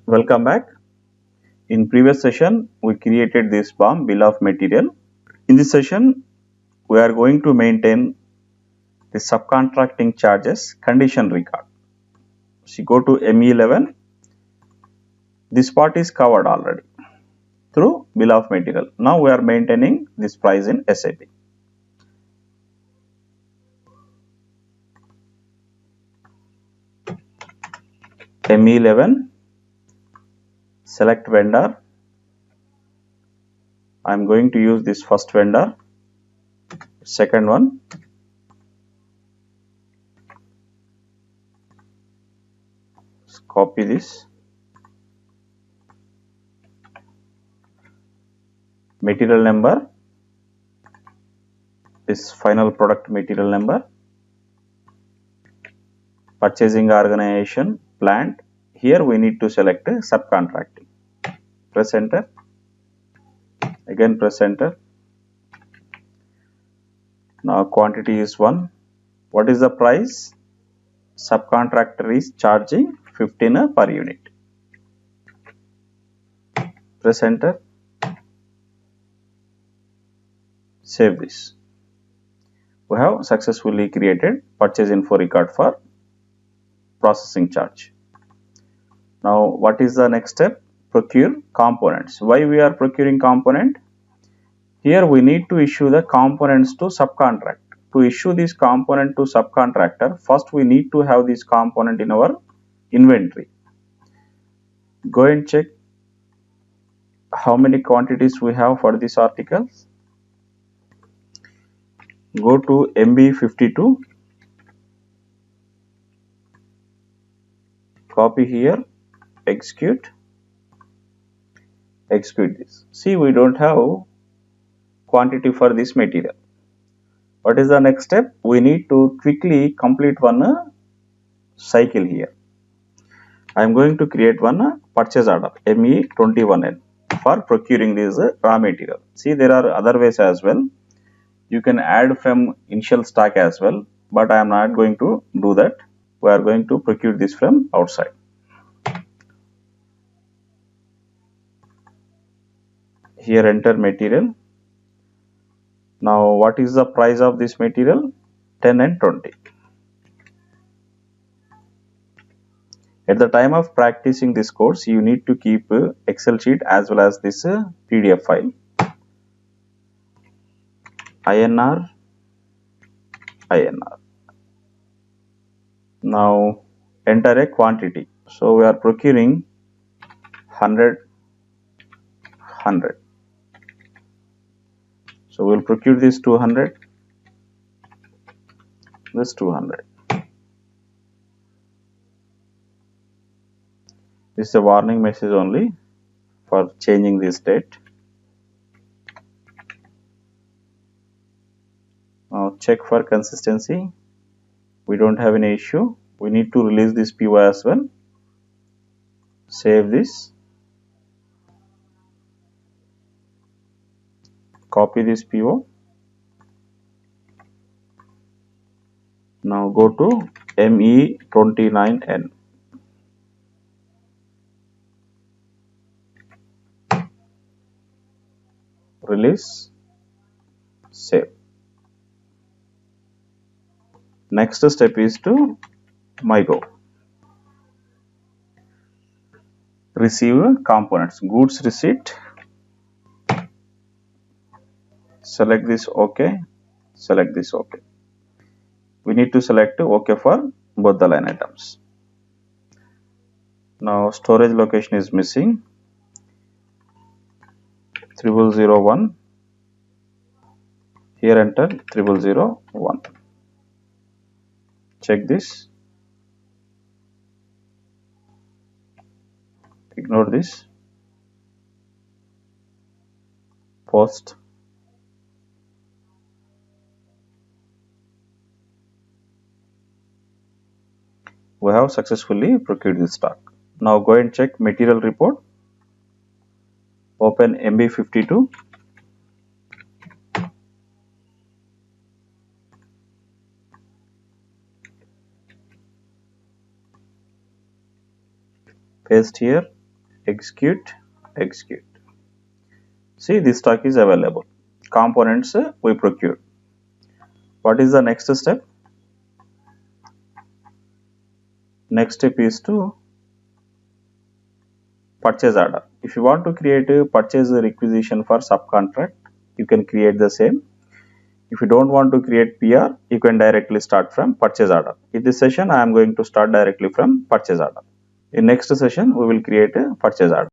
Welcome back. In previous session, we created this BOM bill of material. In this session, we are going to maintain the subcontracting charges condition record. So go to ME11. This part is covered already through bill of material. Now we are maintaining this price in SAP. ME11, select vendor. I am going to use this first vendor. Second one, copy this. Material number is final product material number. Purchasing organization, plant. Here we need to select subcontracting. Press enter. Again press enter. Now quantity is 1. What is the price? Subcontractor is charging 15 per unit. Press enter. Save this. We have successfully created purchase info record for processing charge. Now what is the next step? Procure components. Why we are procuring component? Here we need to issue the components to subcontract. To issue this component to subcontractor, first we need to have this component in our inventory. Go and check how many quantities we have for this article. Go to MB52, copy here, execute this. See, we don't have quantity for this material. What is the next step? We need to quickly complete one cycle here. I am going to create one purchase order ME21N for procuring this raw material. See, there are other ways as well. You can add from initial stock as well, but I am not going to do that. We are going to procure this from outside. Here enter material. Now what is the price of this material? 10 and 20. At the time of practicing this course, you need to keep Excel sheet as well as this PDF file. INR. Now enter a quantity. So we are procuring 100. So we will procure this 200. This 200. This is a warning message only for changing this date. Now check for consistency. We don't have any issue. We need to release this PO as well. Save this. Copy this PO. Now go to ME29N. Release. Save. Next step is to MyGo. Receive components. Goods receipt. Select this OK. Select this OK. We need to select OK for both the line items. Now storage location is missing. 3001. Here enter 3001. Check this. Ignore this. Post. We have successfully procured this stock. Now go and check material report. Open MB52. Paste here. execute, execute. See, this stock is available. Components we procured. What is the next step? Next step is to purchase order. If you want to create a purchase requisition for subcontract, you can create the same. If you don't want to create PR, you can directly start from purchase order. In this session, I am going to start directly from purchase order. In next session, we will create a purchase order.